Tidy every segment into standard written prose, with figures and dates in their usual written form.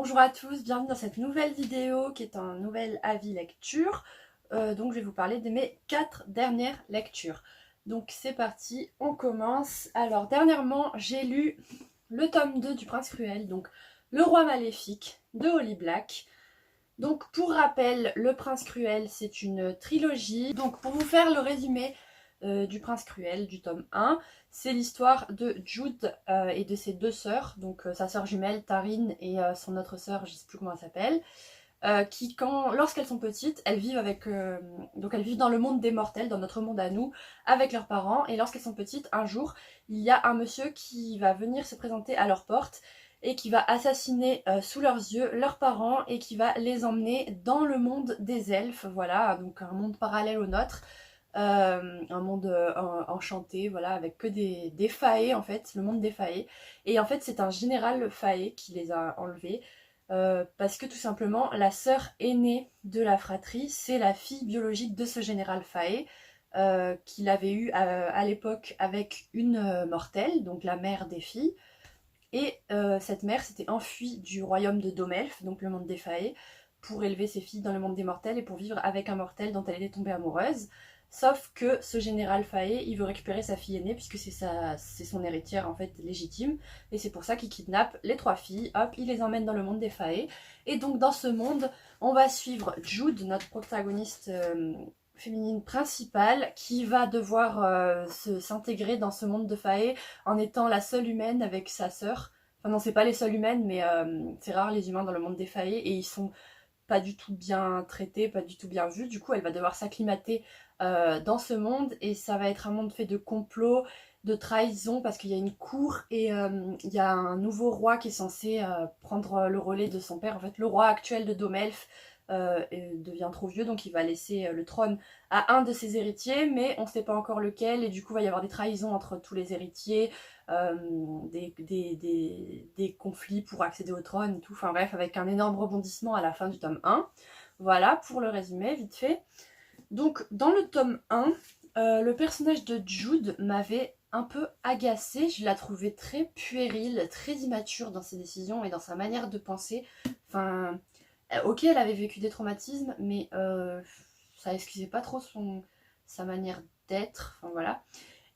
Bonjour à tous, bienvenue dans cette nouvelle vidéo qui est un nouvel avis lecture. Donc je vais vous parler de mes 4 dernières lectures. Donc c'est parti, on commence. Alors dernièrement j'ai lu le tome 2 du Prince Cruel, donc Le Roi Maléfique de Holly Black. Donc pour rappel, Le Prince Cruel c'est une trilogie. Donc pour vous faire le résumé du Prince Cruel du tome 1, c'est l'histoire de Jude et de ses deux sœurs, donc sa sœur jumelle Taryn et son autre sœur, je ne sais plus comment elle s'appelle, qui lorsqu'elles sont petites, elles vivent donc elles vivent dans le monde des mortels, dans notre monde à nous, avec leurs parents, et lorsqu'elles sont petites, un jour, il y a un monsieur qui va venir se présenter à leur porte et qui va assassiner sous leurs yeux leurs parents et qui va les emmener dans le monde des elfes, voilà, donc un monde parallèle au nôtre. Un monde enchanté, voilà, avec que des faées en fait, le monde des faées. Et en fait c'est un général faé qui les a enlevés, parce que tout simplement la sœur aînée de la fratrie, c'est la fille biologique de ce général faé, qu'il avait eu à l'époque avec une mortelle, donc la mère des filles. Et cette mère s'était enfuie du royaume de Domelf, donc le monde des faées, pour élever ses filles dans le monde des mortels et pour vivre avec un mortel dont elle était tombée amoureuse. Sauf que ce général Faé, il veut récupérer sa fille aînée puisque c'est son héritière en fait légitime. Et c'est pour ça qu'il kidnappe les 3 filles, hop, il les emmène dans le monde des Faé. Et donc dans ce monde, on va suivre Jude, notre protagoniste féminine principale, qui va devoir s'intégrer dans ce monde de Faé en étant la seule humaine avec sa sœur. Enfin non, c'est pas les seules humaines, mais c'est rare les humains dans le monde des Faé et ils sont pas du tout bien traités, pas du tout bien vus. Du coup, elle va devoir s'acclimater dans ce monde et ça va être un monde fait de complots, de trahison parce qu'il y a une cour et il y a un nouveau roi qui est censé prendre le relais de son père. En fait, le roi actuel de Domelf devient trop vieux, donc il va laisser le trône à un de ses héritiers, mais on ne sait pas encore lequel, et du coup il va y avoir des trahisons entre tous les héritiers, des conflits pour accéder au trône et tout, enfin bref, avec un énorme rebondissement à la fin du tome 1. Voilà pour le résumé, vite fait. Donc dans le tome 1, le personnage de Jude m'avait un peu agacée, je la trouvais très puérile, très immature dans ses décisions et dans sa manière de penser. Enfin, ok, elle avait vécu des traumatismes, mais ça excusait pas trop sa manière d'être, enfin voilà.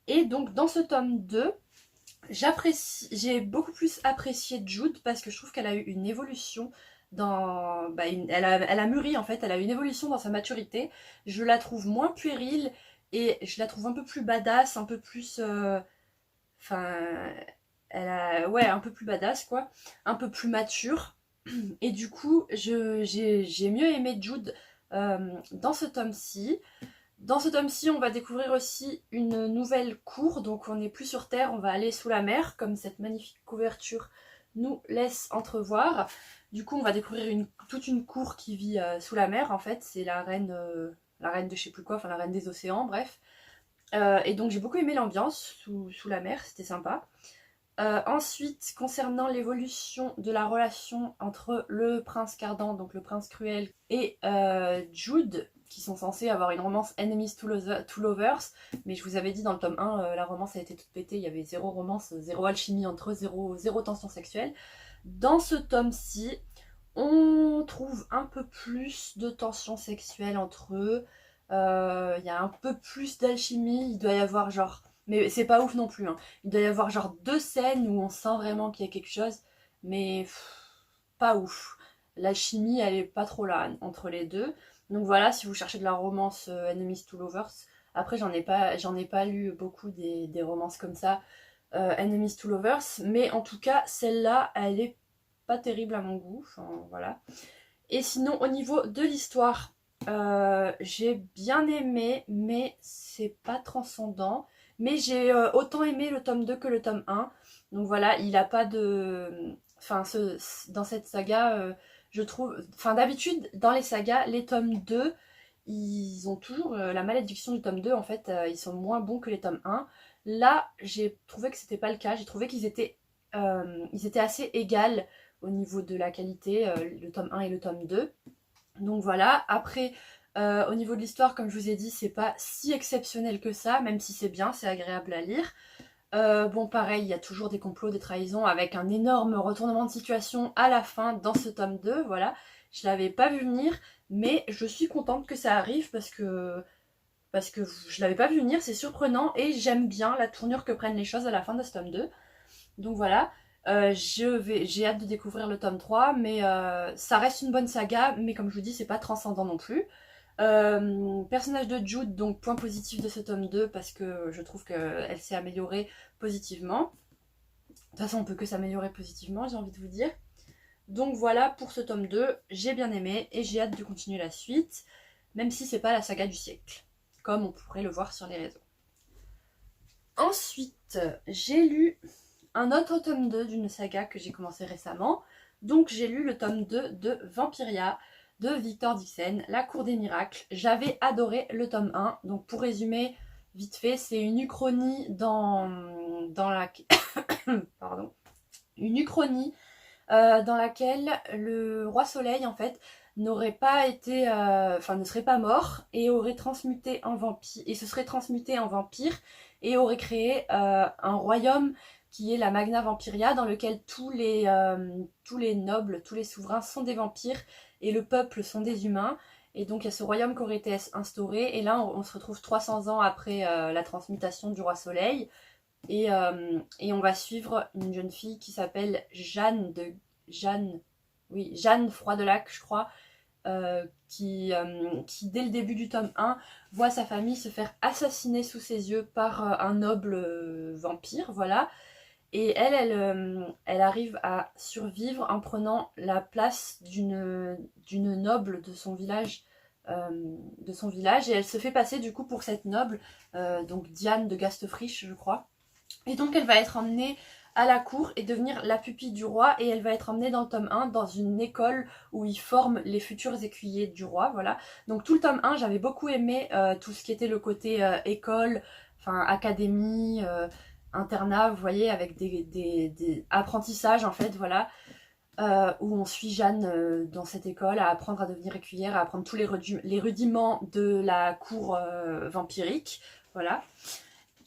Et donc dans ce tome 2, j'ai beaucoup plus apprécié Jude parce que je trouve qu'elle a eu une évolution elle a mûri en fait, elle a eu une évolution dans sa maturité. Je la trouve moins puérile et je la trouve un peu plus badass, un peu plus... Enfin... ouais, un peu plus badass quoi, un peu plus mature. Et du coup, j'ai mieux aimé Jude dans ce tome-ci. Dans ce tome-ci, on va découvrir aussi une nouvelle cour, donc on n'est plus sur Terre, on va aller sous la mer, comme cette magnifique couverture nous laisse entrevoir. Du coup, on va découvrir toute une cour qui vit sous la mer, en fait, c'est la reine de je sais plus quoi, enfin la reine des océans, bref. Et donc j'ai beaucoup aimé l'ambiance sous la mer, c'était sympa. Ensuite, concernant l'évolution de la relation entre le prince Cardan, donc le prince cruel, et Jude, qui sont censés avoir une romance enemies to lovers, mais je vous avais dit dans le tome 1, la romance a été toute pétée, il y avait zéro romance, zéro alchimie entre eux, zéro tension sexuelle. Dans ce tome-ci, on trouve un peu plus de tension sexuelle entre eux, il y a un peu plus d'alchimie, il doit y avoir genre... Mais c'est pas ouf non plus, hein. Il doit y avoir genre 2 scènes où on sent vraiment qu'il y a quelque chose, mais pas ouf. La chimie, elle est pas trop là entre les deux. Donc voilà, si vous cherchez de la romance Enemies to Lovers, après j'en ai pas lu beaucoup des romances comme ça, Enemies to Lovers, mais en tout cas, celle-là, elle est pas terrible à mon goût, enfin voilà. Et sinon, au niveau de l'histoire, j'ai bien aimé, mais c'est pas transcendant. Mais j'ai autant aimé le tome 2 que le tome 1. Donc voilà, il a pas de... Enfin, dans cette saga, je trouve... Enfin, d'habitude, dans les sagas, les tomes 2, ils ont toujours la malédiction du tome 2. En fait, ils sont moins bons que les tomes 1. Là, j'ai trouvé que c'était pas le cas. J'ai trouvé ils étaient assez égales au niveau de la qualité, le tome 1 et le tome 2. Donc voilà, après, au niveau de l'histoire, comme je vous ai dit, c'est pas si exceptionnel que ça, même si c'est bien, c'est agréable à lire. Bon pareil, il y a toujours des complots, des trahisons avec un énorme retournement de situation à la fin dans ce tome 2, voilà. Je l'avais pas vu venir, mais je suis contente que ça arrive parce que je l'avais pas vu venir, c'est surprenant et j'aime bien la tournure que prennent les choses à la fin de ce tome 2. Donc voilà, j'ai hâte de découvrir le tome 3, mais ça reste une bonne saga, mais comme je vous dis, c'est pas transcendant non plus. Personnage de Jude, donc point positif de ce tome 2 parce que je trouve qu'elle s'est améliorée positivement. De toute façon, on peut que s'améliorer positivement, j'ai envie de vous dire. Donc voilà pour ce tome 2, j'ai bien aimé et j'ai hâte de continuer la suite, même si c'est pas la saga du siècle, comme on pourrait le voir sur les réseaux. Ensuite, j'ai lu un autre tome 2 d'une saga que j'ai commencé récemment. Donc j'ai lu le tome 2 de Vampiria de Victor Dixon, La Cour des Miracles. J'avais adoré le tome 1. Donc pour résumer vite fait, c'est une uchronie Pardon. Une uchronie dans laquelle le roi Soleil en fait n'aurait pas été, ne serait pas mort et aurait transmuté en vampire et se serait transmuté en vampire et aurait créé un royaume qui est la Magna Vampiria dans lequel tous les nobles, tous les souverains sont des vampires et le peuple sont des humains. Et donc il y a ce royaume qui aurait été instauré et là on se retrouve 300 ans après la transmutation du roi Soleil. Et on va suivre une jeune fille qui s'appelle Jeanne Froidelac, je crois, qui dès le début du tome 1 voit sa famille se faire assassiner sous ses yeux par un noble vampire, voilà. Et elle arrive à survivre en prenant la place d'une noble de son village. Et elle se fait passer du coup pour cette noble, donc Diane de Gastefriche, je crois. Et donc elle va être emmenée à la cour et devenir la pupille du roi et elle va être emmenée dans le tome 1 dans une école où ils forment les futurs écuyers du roi, voilà. Donc tout le tome 1, j'avais beaucoup aimé tout ce qui était le côté école, enfin académie, internat, vous voyez, avec des apprentissages en fait, voilà. Où on suit Jeanne dans cette école à apprendre à devenir écuyère, à apprendre tous les rudiments de la cour vampirique, voilà.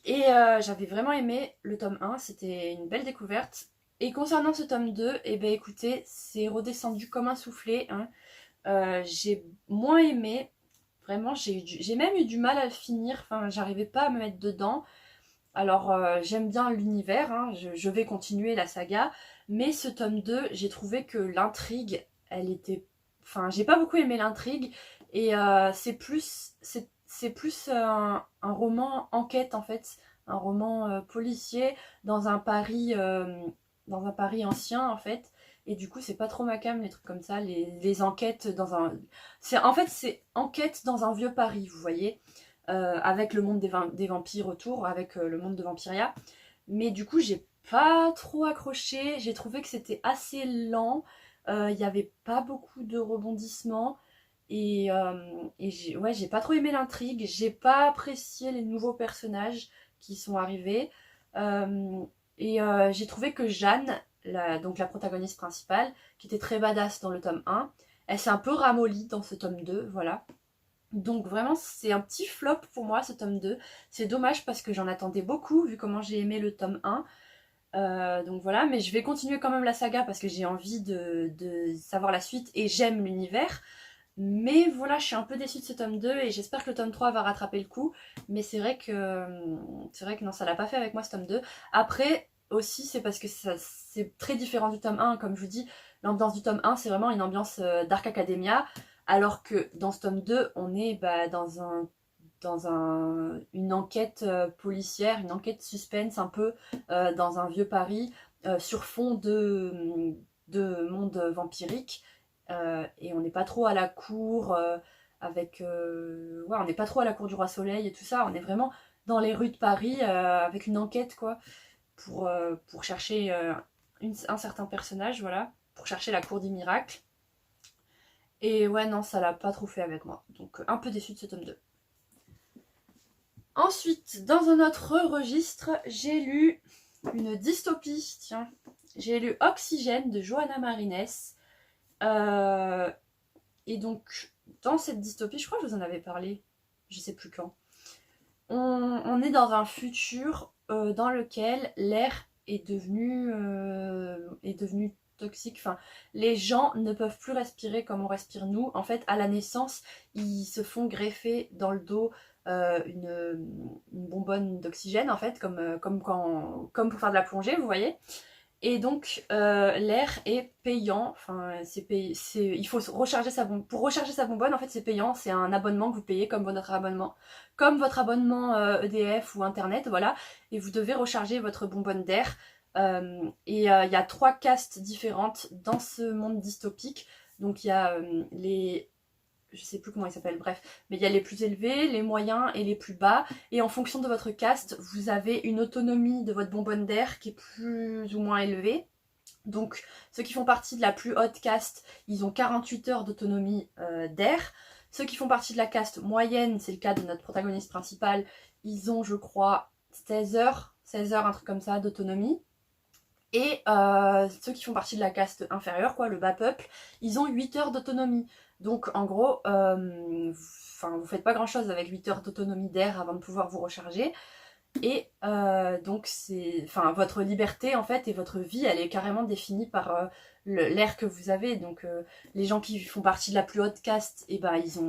Et j'avais vraiment aimé le tome 1, c'était une belle découverte. Et concernant ce tome 2, eh ben écoutez, c'est redescendu comme un soufflé, hein. J'ai moins aimé, vraiment, j'ai même eu du mal à le finir, enfin j'arrivais pas à me mettre dedans. Alors j'aime bien l'univers, hein, je vais continuer la saga, mais ce tome 2, j'ai trouvé que l'intrigue, elle était... Enfin, j'ai pas beaucoup aimé l'intrigue, et c'est plus un roman enquête en fait, un roman policier dans un Paris ancien en fait, et du coup c'est pas trop ma came les trucs comme ça, les enquêtes dans un... c'est enquête dans un vieux Paris, vous voyez, avec le monde des vampires autour, avec le monde de Vampiria. Mais du coup, j'ai pas trop accroché. J'ai trouvé que c'était assez lent. Il n'y avait pas beaucoup de rebondissements. Et j'ai pas trop aimé l'intrigue. J'ai pas apprécié les nouveaux personnages qui sont arrivés. J'ai trouvé que Jeanne, donc la protagoniste principale, qui était très badass dans le tome 1, elle s'est un peu ramollie dans ce tome 2, voilà. Donc vraiment c'est un petit flop pour moi ce tome 2. C'est dommage parce que j'en attendais beaucoup vu comment j'ai aimé le tome 1. Donc voilà, mais je vais continuer quand même la saga parce que j'ai envie de savoir la suite et j'aime l'univers. Mais voilà, je suis un peu déçue de ce tome 2 et j'espère que le tome 3 va rattraper le coup. Mais c'est vrai que non, ça l'a pas fait avec moi ce tome 2. Après, aussi, c'est parce que c'est très différent du tome 1. Comme je vous dis, l'ambiance du tome 1, c'est vraiment une ambiance Dark Academia. Alors que dans ce tome 2, on est une enquête policière, une enquête suspense un peu dans un vieux Paris sur fond de monde vampirique. Et on n'est pas trop à la cour on n'est pas trop à la cour du roi Soleil et tout ça. On est vraiment dans les rues de Paris avec une enquête quoi pour chercher un certain personnage, voilà, pour chercher la cour des miracles. Et ouais, non, ça l'a pas trop fait avec moi. Donc un peu déçue de ce tome 2. Ensuite, dans un autre registre, j'ai lu une dystopie. Tiens, j'ai lu Oxygène de Johanna Marines. Et donc, dans cette dystopie, je crois que je vous en avais parlé, je sais plus quand. On est dans un futur dans lequel l'air est devenu toxique. Enfin, les gens ne peuvent plus respirer comme on respire nous. En fait, à la naissance, ils se font greffer dans le dos une bonbonne d'oxygène, en fait, comme pour faire de la plongée, vous voyez. Et donc, l'air est payant. Enfin, il faut recharger pour recharger sa bonbonne, en fait, c'est payant. C'est un abonnement que vous payez comme votre abonnement EDF ou Internet, voilà. Et vous devez recharger votre bonbonne d'air. Il y a 3 castes différentes dans ce monde dystopique. Donc, il y a je sais plus comment ils s'appellent, bref, mais il y a les plus élevés, les moyens et les plus bas, et en fonction de votre caste, vous avez une autonomie de votre bonbonne d'air qui est plus ou moins élevée. Donc ceux qui font partie de la plus haute caste, ils ont 48 heures d'autonomie d'air. Ceux qui font partie de la caste moyenne, c'est le cas de notre protagoniste principal, ils ont, je crois, 16 heures, un truc comme ça, d'autonomie. Et ceux qui font partie de la caste inférieure, quoi, le bas peuple, ils ont 8 heures d'autonomie. Donc en gros, vous faites pas grand chose avec 8 heures d'autonomie d'air avant de pouvoir vous recharger. Et donc votre liberté en fait et votre vie, elle est carrément définie par l'air que vous avez. Donc les gens qui font partie de la plus haute caste, et ben ils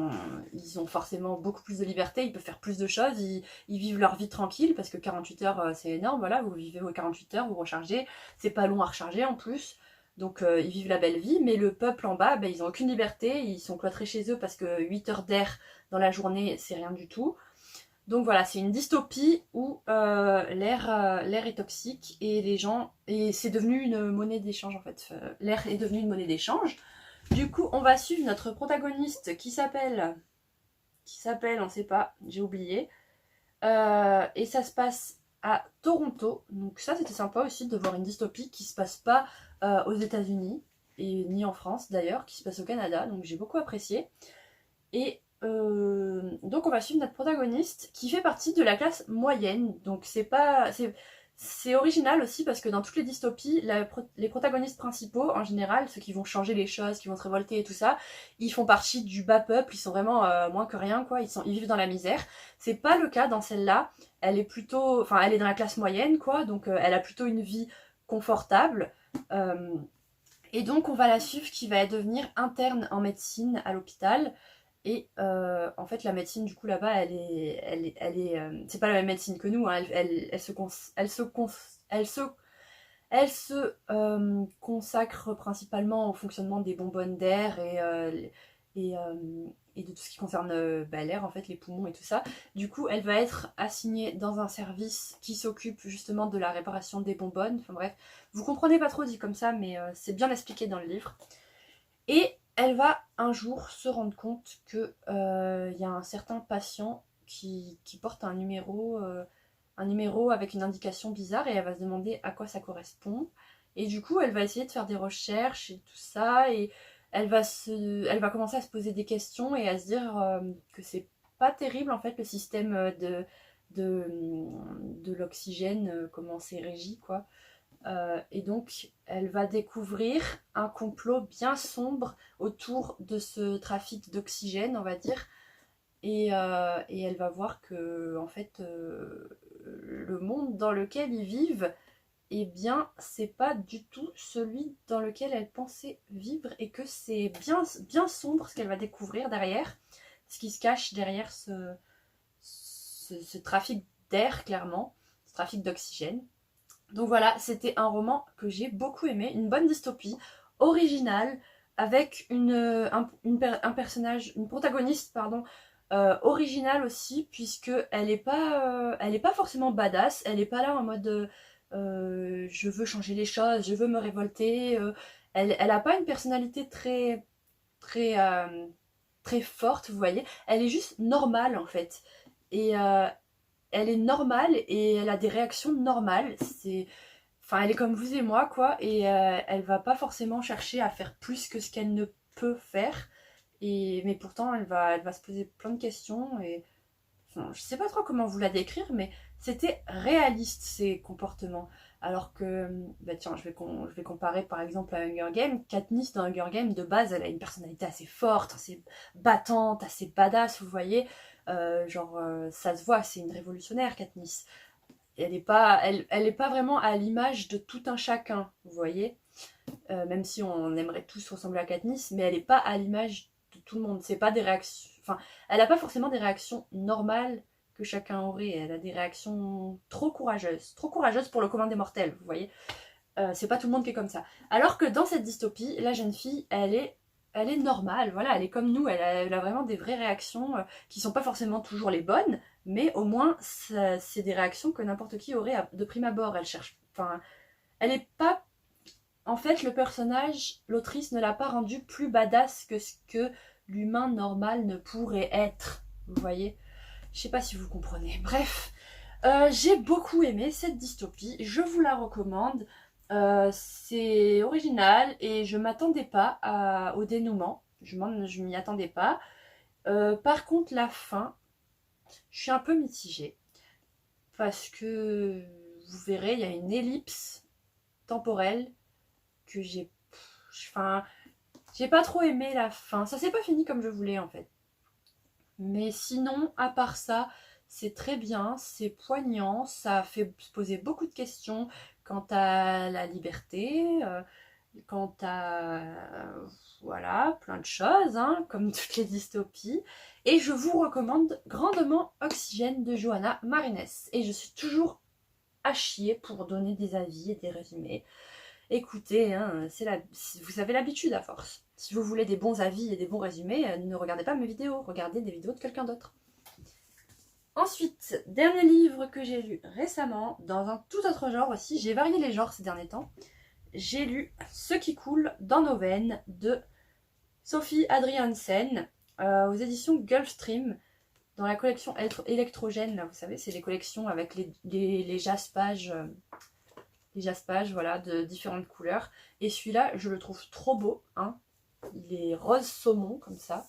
ont forcément beaucoup plus de liberté, ils peuvent faire plus de choses, ils vivent leur vie tranquille parce que 48 heures c'est énorme, voilà, vous vivez vos 48 heures, vous rechargez, c'est pas long à recharger en plus. Donc ils vivent la belle vie, mais le peuple en bas, ben, ils ont aucune liberté, ils sont cloîtrés chez eux parce que 8 heures d'air dans la journée, c'est rien du tout. Donc voilà, c'est une dystopie où l'air est toxique et c'est devenu une monnaie d'échange en fait. L'air est devenu une monnaie d'échange. Du coup, on va suivre notre protagoniste qui s'appelle, on sait pas, j'ai oublié. Et ça se passe à Toronto. Donc ça, c'était sympa aussi de voir une dystopie qui se passe pas aux États-Unis et ni en France d'ailleurs, qui se passe au Canada. Donc j'ai beaucoup apprécié. Et donc on va suivre notre protagoniste qui fait partie de la classe moyenne. Donc c'est original aussi parce que dans toutes les dystopies, les protagonistes principaux, en général, ceux qui vont changer les choses, qui vont se révolter et tout ça, ils font partie du bas peuple, ils sont vraiment moins que rien, quoi, ils vivent dans la misère. C'est pas le cas dans celle-là, elle est dans la classe moyenne, quoi, donc elle a plutôt une vie confortable. Et donc on va la suivre qui va devenir interne en médecine à l'hôpital. Et en fait, la médecine, du coup, là-bas, c'est pas la même médecine que nous. Hein. Elle se consacre principalement au fonctionnement des bonbonnes d'air et de tout ce qui concerne l'air, en fait, les poumons et tout ça. Du coup, elle va être assignée dans un service qui s'occupe justement de la réparation des bonbonnes. Enfin bref, vous comprenez pas trop dit comme ça, mais c'est bien expliqué dans le livre. Et elle va un jour se rendre compte qu'il y a un certain patient qui porte un numéro avec une indication bizarre et elle va se demander à quoi ça correspond. Et du coup, elle va essayer de faire des recherches et tout ça et elle va commencer à se poser des questions et à se dire que c'est pas terrible en fait le système de l'oxygène, comment c'est régi quoi. Et donc, elle va découvrir un complot bien sombre autour de ce trafic d'oxygène, on va dire. Et elle va voir que, en fait, le monde dans lequel ils vivent, eh bien, c'est pas du tout celui dans lequel elle pensait vivre et que c'est bien, bien sombre ce qu'elle va découvrir derrière, ce qui se cache derrière ce trafic d'air, clairement, ce trafic d'oxygène. Donc voilà, c'était un roman que j'ai beaucoup aimé, une bonne dystopie, originale, avec un personnage, une protagoniste, pardon, originale aussi, puisque elle est pas forcément badass, elle est pas là en mode je veux changer les choses, je veux me révolter. Elle a pas une personnalité très, très forte, vous voyez. Elle est juste normale en fait. Et elle est normale et elle a des réactions normales. Elle est comme vous et moi, quoi. Et elle va pas forcément chercher à faire plus que ce qu'elle ne peut faire. Mais pourtant, elle va se poser plein de questions. Et je sais pas trop comment vous la décrire, mais c'était réaliste ces comportements. Alors que, tiens, je vais comparer par exemple à Hunger Games. Katniss dans Hunger Games, de base, elle a une personnalité assez forte, assez battante, assez badass, vous voyez. Ça se voit, c'est une révolutionnaire, Katniss. elle est pas vraiment à l'image de tout un chacun, vous voyez. Même si on aimerait tous ressembler à Katniss, mais elle n'est pas à l'image de tout le monde. C'est pas des réactions. Enfin, elle n'a pas forcément des réactions normales que chacun aurait. Elle a des réactions trop courageuses pour le commun des mortels, vous voyez. C'est pas tout le monde qui est comme ça. Alors que dans cette dystopie, la jeune fille, elle est normale, voilà, elle est comme nous, elle a vraiment des vraies réactions qui sont pas forcément toujours les bonnes, mais au moins c'est des réactions que n'importe qui aurait de prime abord. Elle cherche, enfin, elle est pas, en fait, le personnage, l'autrice ne l'a pas rendu plus badass que ce que l'humain normal ne pourrait être, vous voyez. Je sais pas si vous comprenez. Bref, j'ai beaucoup aimé cette dystopie, je vous la recommande. C'est original et je m'attendais pas au dénouement. Je m'y attendais pas. Par contre, la fin, je suis un peu mitigée. Parce que, vous verrez, il y a une ellipse temporelle que Enfin, j'ai pas trop aimé la fin. Ça s'est pas fini comme je voulais en fait. Mais sinon, à part ça, c'est très bien, c'est poignant, ça fait se poser beaucoup de questions quant à la liberté, quant à voilà, plein de choses, hein, comme toutes les dystopies. Et je vous recommande grandement Oxygène de Johanna Marines. Et je suis toujours à chier pour donner des avis et des résumés. Écoutez, hein, vous avez l'habitude à force. Si vous voulez des bons avis et des bons résumés, ne regardez pas mes vidéos, regardez des vidéos de quelqu'un d'autre. Ensuite, dernier livre que j'ai lu récemment, dans un tout autre genre aussi, j'ai varié les genres ces derniers temps. J'ai lu Ce qui coule dans nos veines de Sophie Adriansen aux éditions Gulfstream, dans la collection électrogène, là, vous savez, c'est les collections avec les jaspages. Les jaspages, voilà, de différentes couleurs. Et celui-là, je le trouve trop beau, hein. Il est rose saumon, comme ça.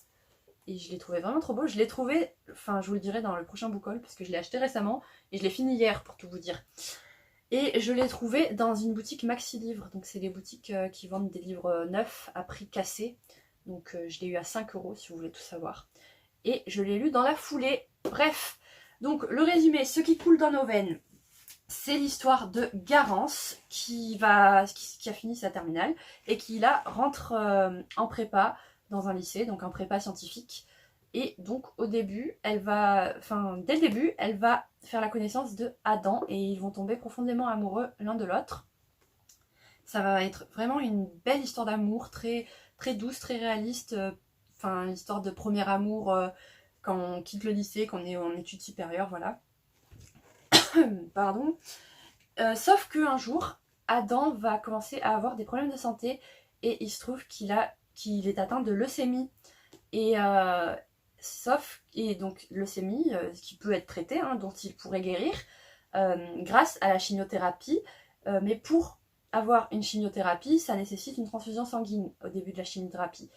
Et je l'ai trouvé vraiment trop beau. Je l'ai trouvé, enfin, je vous le dirai dans le prochain book haul, parce que je l'ai acheté récemment, et je l'ai fini hier, pour tout vous dire. Et je l'ai trouvé dans une boutique Maxi Livre. Donc, c'est les boutiques qui vendent des livres neufs à prix cassé. Donc, je l'ai eu à 5 € si vous voulez tout savoir. Et je l'ai lu dans la foulée. Bref, donc le résumé, ce qui coule dans nos veines. C'est l'histoire de Garance qui a fini sa terminale et qui là rentre en prépa dans un lycée, donc en prépa scientifique. Et donc au début, dès le début, elle va faire la connaissance de Adam et ils vont tomber profondément amoureux l'un de l'autre. Ça va être vraiment une belle histoire d'amour, très, très douce, très réaliste. Une histoire de premier amour quand on quitte le lycée, qu'on est en études supérieures, voilà. Pardon. Sauf qu'un jour, Adam va commencer à avoir des problèmes de santé et il se trouve qu'il est atteint de leucémie. Et donc leucémie qui peut être traitée, hein, dont il pourrait guérir grâce à la chimiothérapie. Mais pour avoir une chimiothérapie, ça nécessite une transfusion sanguine au début de la chimiothérapie.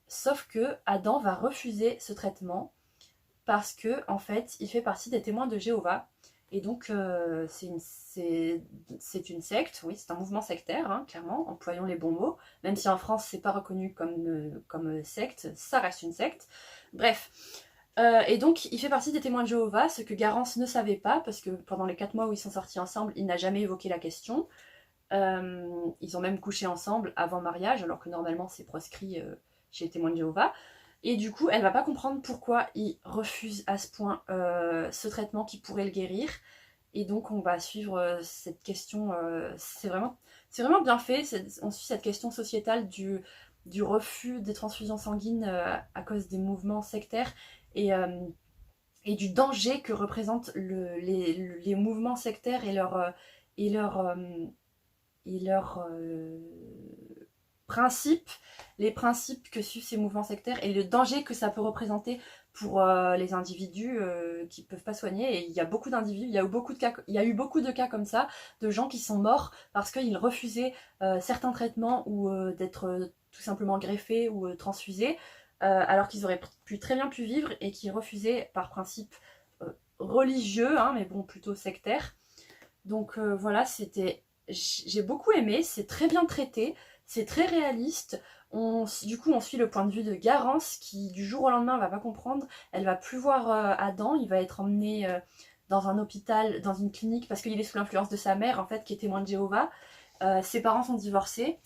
Sauf que Adam va refuser ce traitement parce que en fait, il fait partie des témoins de Jéhovah. Et donc, c'est une secte, oui, c'est un mouvement sectaire, hein, clairement, employons les bons mots. Même si en France, c'est pas reconnu comme secte, ça reste une secte. Bref. Et donc, il fait partie des témoins de Jéhovah, ce que Garance ne savait pas, parce que pendant les 4 mois où ils sont sortis ensemble, il n'a jamais évoqué la question. Ils ont même couché ensemble avant mariage, alors que normalement, c'est proscrit chez les témoins de Jéhovah. Et du coup, elle va pas comprendre pourquoi il refuse à ce point ce traitement qui pourrait le guérir. Et donc, on va suivre cette question. C'est vraiment bien fait. On suit cette question sociétale du refus des transfusions sanguines à cause des mouvements sectaires et du danger que représentent les mouvements sectaires et leurs principes, les principes que suivent ces mouvements sectaires et le danger que ça peut représenter pour les individus qui ne peuvent pas soigner. Et il y a beaucoup d'individus, il y a eu beaucoup de cas comme ça, de gens qui sont morts parce qu'ils refusaient certains traitements ou d'être tout simplement greffés ou transfusés, alors qu'ils auraient très bien pu vivre et qui refusaient par principe religieux, hein, mais bon, plutôt sectaire. Donc voilà, j'ai beaucoup aimé, c'est très bien traité. C'est très réaliste. Du coup, on suit le point de vue de Garance qui, du jour au lendemain, va pas comprendre. Elle va plus voir Adam. Il va être emmené dans un hôpital, dans une clinique, parce qu'il est sous l'influence de sa mère, en fait, qui est témoin de Jéhovah. Ses parents sont divorcés.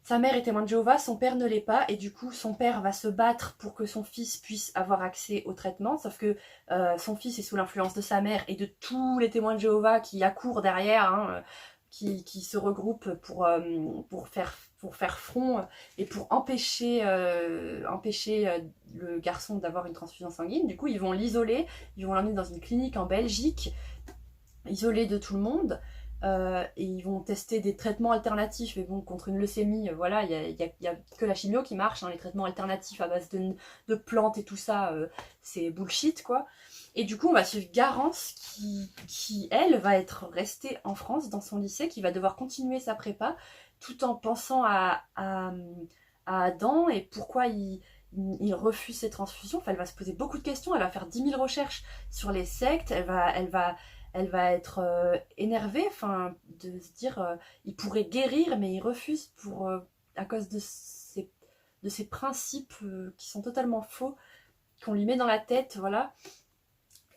Sa mère est témoin de Jéhovah, son père ne l'est pas, et du coup son père va se battre pour que son fils puisse avoir accès au traitement, sauf que son fils est sous l'influence de sa mère et de tous les témoins de Jéhovah qui accourent derrière, hein, qui se regroupent pour faire front et pour empêcher le garçon d'avoir une transfusion sanguine. Du coup ils vont l'isoler, ils vont l'emmener dans une clinique en Belgique, isolé de tout le monde. Et ils vont tester des traitements alternatifs, mais bon, contre une leucémie, voilà, il y a que la chimio qui marche, hein, les traitements alternatifs à base de plantes et tout ça, c'est bullshit, quoi. Et du coup, on va suivre Garance, qui, elle, va être restée en France, dans son lycée, qui va devoir continuer sa prépa, tout en pensant à Adam, et pourquoi il refuse ses transfusions. Enfin, elle va se poser beaucoup de questions, elle va faire 10 000 recherches sur les sectes, elle va être énervée, enfin, de se dire il pourrait guérir, mais il refuse à cause de ses principes qui sont totalement faux, qu'on lui met dans la tête, voilà.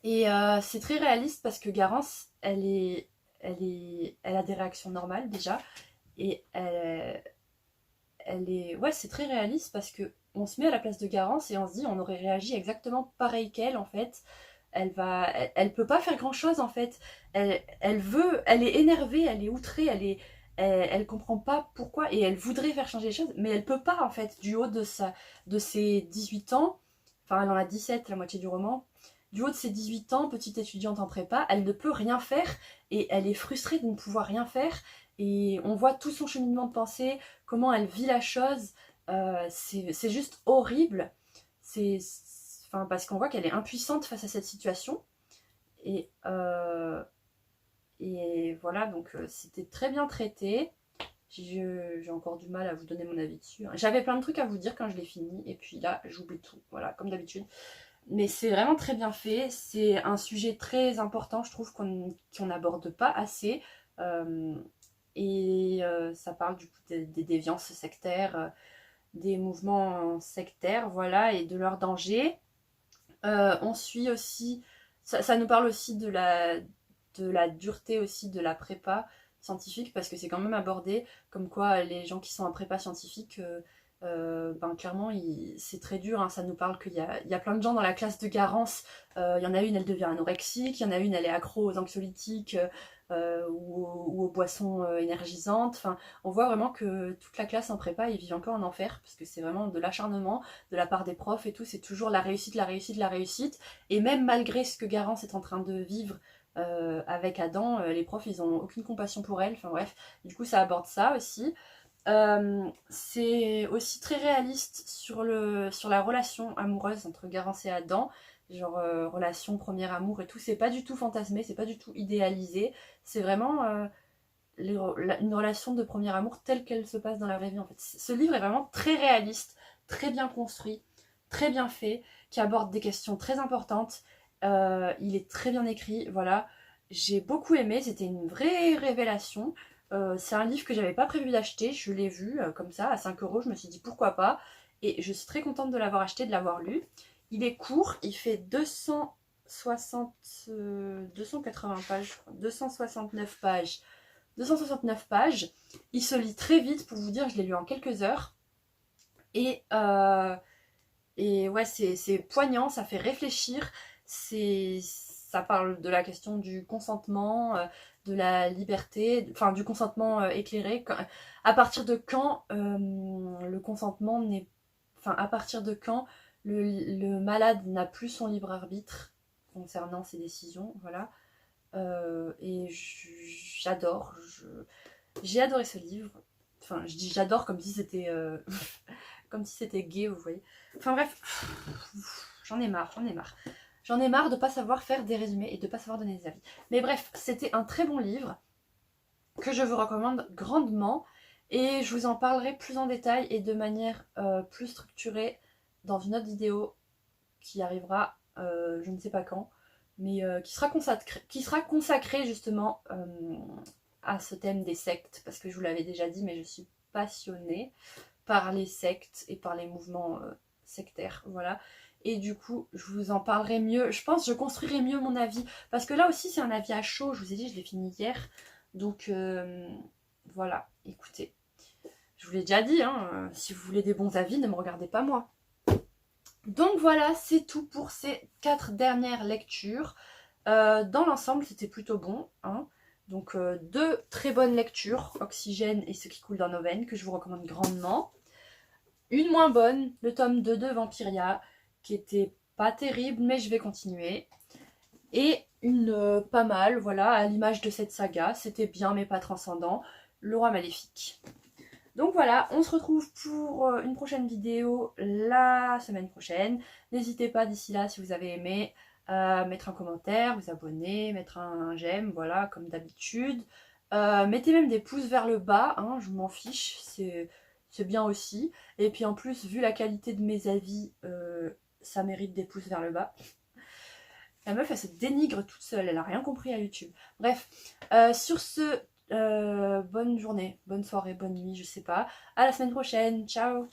Et c'est très réaliste parce que Garance, elle a des réactions normales déjà, et ouais, c'est très réaliste parce que on se met à la place de Garance et on se dit on aurait réagi exactement pareil qu'elle en fait. Elle peut pas faire grand chose en fait. Elle est énervée, elle est outrée, elle comprend pas pourquoi et elle voudrait faire changer les choses, mais elle peut pas en fait, du haut de ses 18 ans, enfin elle en a 17, la moitié du roman, du haut de ses 18 ans, petite étudiante en prépa, elle ne peut rien faire et elle est frustrée de ne pouvoir rien faire et on voit tout son cheminement de pensée, comment elle vit la chose, c'est juste horrible. Enfin, parce qu'on voit qu'elle est impuissante face à cette situation. Et, voilà, donc c'était très bien traité. J'ai encore du mal à vous donner mon avis dessus. J'avais plein de trucs à vous dire quand je l'ai fini, et puis là, j'oublie tout, voilà, comme d'habitude. Mais c'est vraiment très bien fait. C'est un sujet très important, je trouve, qu'on n'aborde pas assez. Ça parle du coup des déviances sectaires, des mouvements sectaires, voilà, et de leurs dangers. On suit aussi, ça nous parle aussi de la dureté aussi de la prépa scientifique, parce que c'est quand même abordé comme quoi les gens qui sont en prépa scientifique, ben clairement c'est très dur, hein. Ça nous parle qu'il y a plein de gens dans la classe de Garance, il y en a une, elle devient anorexique, il y en a une, elle est accro aux anxiolytiques ou aux boissons énergisantes. Enfin, on voit vraiment que toute la classe en prépa, ils vivent encore en enfer, parce que c'est vraiment de l'acharnement de la part des profs et tout, c'est toujours la réussite, la réussite, la réussite. Et même malgré ce que Garance est en train de vivre avec Adam, les profs, ils ont aucune compassion pour elle. Enfin bref, du coup, ça aborde ça aussi. C'est aussi très réaliste sur la relation amoureuse entre Garance et Adam, genre relation premier amour et tout. C'est pas du tout fantasmé, c'est pas du tout idéalisé. C'est vraiment une relation de premier amour telle qu'elle se passe dans la vraie vie en fait. Ce livre est vraiment très réaliste, très bien construit, très bien fait, qui aborde des questions très importantes. Il est très bien écrit, voilà. J'ai beaucoup aimé, c'était une vraie révélation. C'est un livre que j'avais pas prévu d'acheter, je l'ai vu comme ça à 5 euros, je me suis dit pourquoi pas. Et je suis très contente de l'avoir acheté, de l'avoir lu. Il est court, il fait 280 pages, 269 pages. 269 pages. Il se lit très vite, pour vous dire, je l'ai lu en quelques heures. Et ouais, c'est poignant, ça fait réfléchir. Ça parle de la question du consentement, de la liberté, enfin du consentement éclairé. À partir de quand le consentement n'est... Enfin, à partir de quand le malade n'a plus son libre arbitre concernant ses décisions, voilà. Et j'adore. J'ai adoré ce livre. Enfin, je dis j'adore comme si c'était comme si c'était gay, vous voyez. Enfin bref, j'en ai marre. J'en ai marre de pas savoir faire des résumés et de pas savoir donner des avis. Mais bref, c'était un très bon livre que je vous recommande grandement. Et je vous en parlerai plus en détail et de manière plus structurée dans une autre vidéo qui arrivera je ne sais pas quand, mais qui sera consacrée justement à ce thème des sectes, parce que je vous l'avais déjà dit, mais je suis passionnée par les sectes et par les mouvements sectaires, voilà. et du coup je vous en parlerai mieux. Je pense que je construirai mieux mon avis parce que là aussi c'est un avis à chaud, je vous ai dit je l'ai fini hier. Donc voilà, écoutez, je vous l'ai déjà dit, hein, si vous voulez des bons avis, ne me regardez pas moi. Donc voilà, c'est tout pour ces 4 dernières lectures. Dans l'ensemble, c'était plutôt bon. Hein. Donc 2 très bonnes lectures, Oxygène et Ce qui coule dans nos veines, que je vous recommande grandement. Une moins bonne, le tome 2 de Vampiria, qui était pas terrible, mais je vais continuer. Et une pas mal, voilà, à l'image de cette saga, c'était bien mais pas transcendant, Le Roi Maléfique. Donc voilà, on se retrouve pour une prochaine vidéo la semaine prochaine. N'hésitez pas d'ici là, si vous avez aimé, à mettre un commentaire, vous abonner, mettre un j'aime, voilà, comme d'habitude. Mettez même des pouces vers le bas, hein, je m'en fiche, c'est bien aussi. Et puis en plus, vu la qualité de mes avis, ça mérite des pouces vers le bas. La meuf, elle se dénigre toute seule, elle a rien compris à YouTube. Bref, sur ce, bonne journée, bonne soirée, bonne nuit, je sais pas. À la semaine prochaine, ciao!